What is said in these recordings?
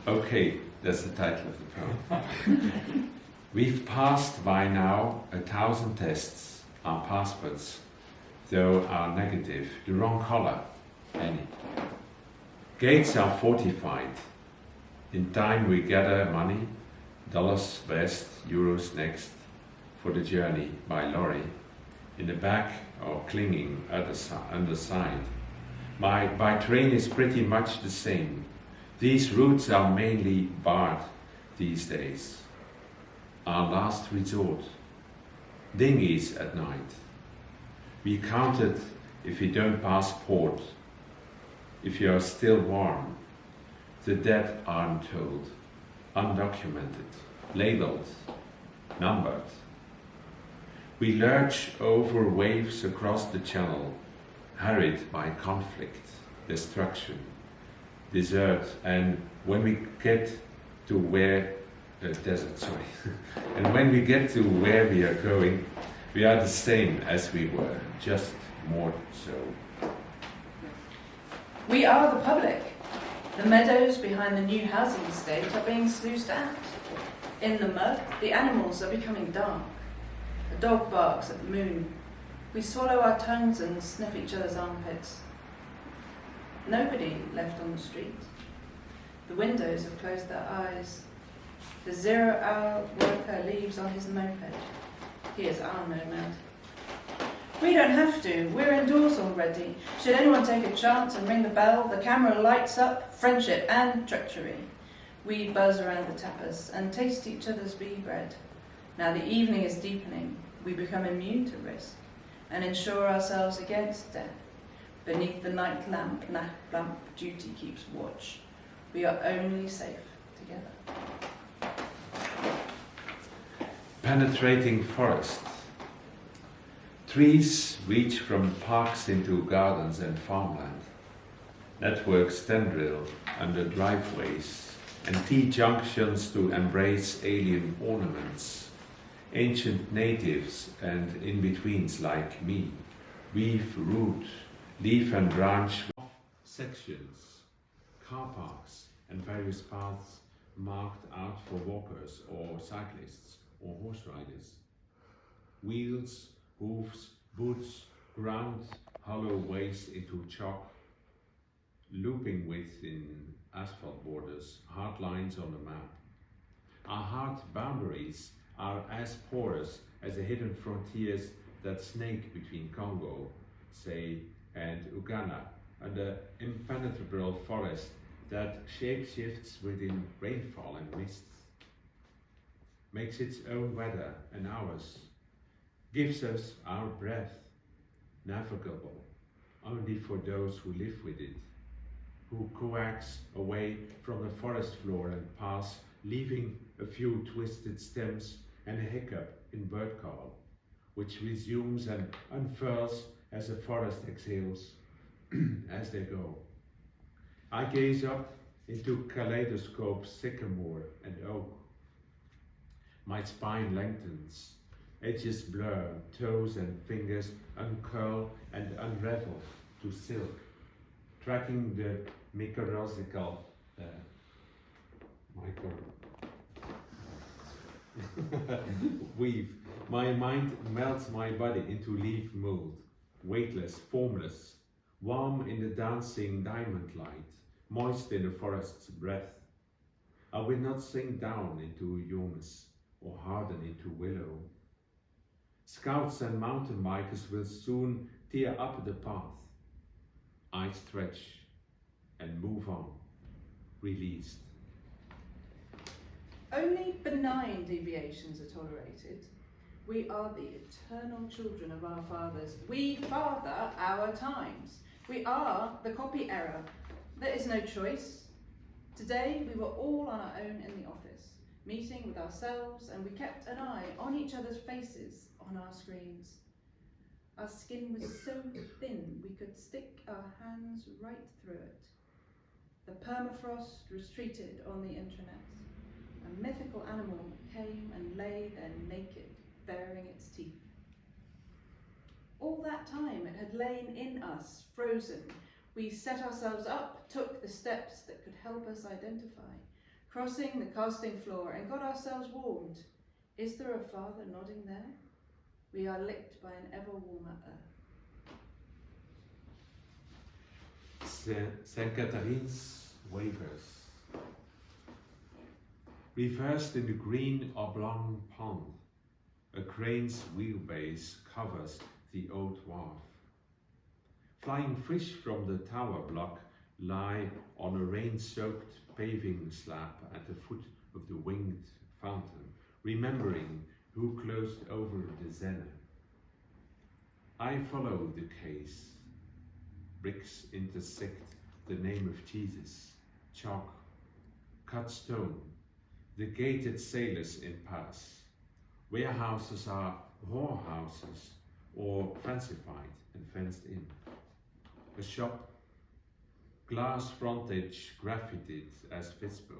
Okay, that's the title of the poem. We've passed by now 1,000 tests. Our passports, though, are negative, the wrong color, any. Gates are fortified. In time we gather money, dollars west, euros next, for the journey by lorry. In the back or clinging underside. By train is pretty much the same. These routes are mainly barred these days. Our last resort. Dinghies at night. We counted if you don't pass port. If you are still warm. The dead aren't told. Undocumented. Labeled. Numbered. We lurch over waves across the channel, harried by conflict, destruction, desert, and when we get to where and when we get to where we are going, we are the same as we were, just more so. We are the public. The meadows behind the new housing estate are being sluiced out. In the mud, the animals are becoming dark. A dog barks at the moon. We swallow our tongues and sniff each other's armpits. Nobody left on the street. The windows have closed their eyes. The 0-hour worker leaves on his moped. He is our nomad. We don't have to. We're indoors already. Should anyone take a chance and ring the bell, the camera lights up friendship and treachery. We buzz around the tapas and taste each other's bee bread. Now the evening is deepening. We become immune to risk and insure ourselves against death. Beneath the night lamp, duty keeps watch. We are only safe together. Penetrating forest. Trees reach from parks into gardens and farmland. Networks tendril under driveways and T-junctions to embrace alien ornaments. Ancient natives and in-betweens like me weave root, leaf and branch sections, car parks and various paths marked out for walkers or cyclists or horse riders. Wheels, hooves, boots, ground hollow waste into chalk, looping within asphalt borders, hard lines on the map. Our hard boundaries are as porous as the hidden frontiers that snake between Congo, say, and Uganda, and the impenetrable forest that shapeshifts within rainfall and mists, makes its own weather and ours, gives us our breath, navigable only for those who live with it, who coax away from the forest floor and pass, leaving a few twisted stems and a hiccup in bird call, which resumes and unfurls as the forest exhales as they go. I gaze up into kaleidoscope sycamore and oak. My spine lengthens, edges blur, toes and fingers uncurl and unravel to silk, tracking the mycorrhizal weave. My mind melts my body into leaf mold, weightless, formless, warm in the dancing diamond light, moist in the forest's breath. I will not sink down into humus or harden into willow. Scouts and mountain bikers will soon tear up the path. I stretch and move on, released. Only benign deviations are tolerated. We are the eternal children of our fathers. We father our times. We are the copy error. There is no choice. Today we were all on our own in the office, meeting with ourselves, and we kept an eye on each other's faces on our screens. Our skin was so thin we could stick our hands right through it. The permafrost retreated on the intranet. A mythical animal came and lay there naked, baring its teeth. All that time it had lain in us, frozen. We set ourselves up, took the steps that could help us identify. crossing the casting floor and got ourselves warmed. Is there a father nodding there? We are licked by an ever warmer earth. St. Catherine's wafers. Reversed in the green oblong pond, a crane's wheelbase covers the old wharf. Flying fish from the tower block lie on a rain-soaked paving slab at the foot of the winged fountain, remembering who closed over the Zenne. I follow the case. Bricks intersect the name of Jesus, chalk, cut stone, the gated sailors in pass. Warehouses are whorehouses or fancified and fenced in. A shop, glass frontage graffitied as Vispo,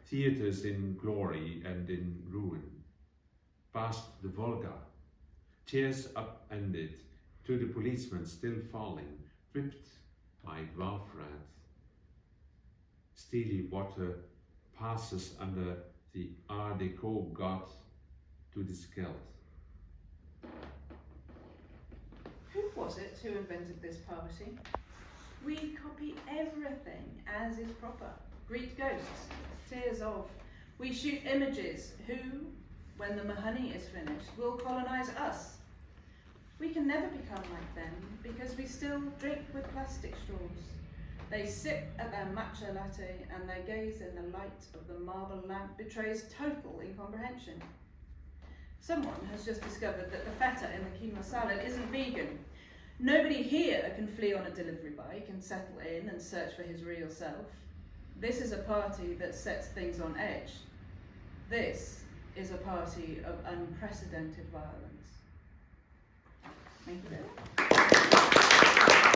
theatres in glory and in ruin. Past the Volga, chairs upended to the policeman still falling, dripped by Walfred. Steely water passes under the Art Deco god to the Skeld. Who was it who invented this party? We copy everything as is proper. Greet ghosts, tears of. We shoot images who, when the Mahoney is finished, will colonise us. We can never become like them because we still drink with plastic straws. They sip at their matcha latte and their gaze in the light of the marble lamp betrays total incomprehension. Someone has just discovered that the feta in the quinoa salad isn't vegan. Nobody here can flee on a delivery bike and settle in and search for his real self. This is a party that sets things on edge. This is a party of unprecedented violence. Thank you very much.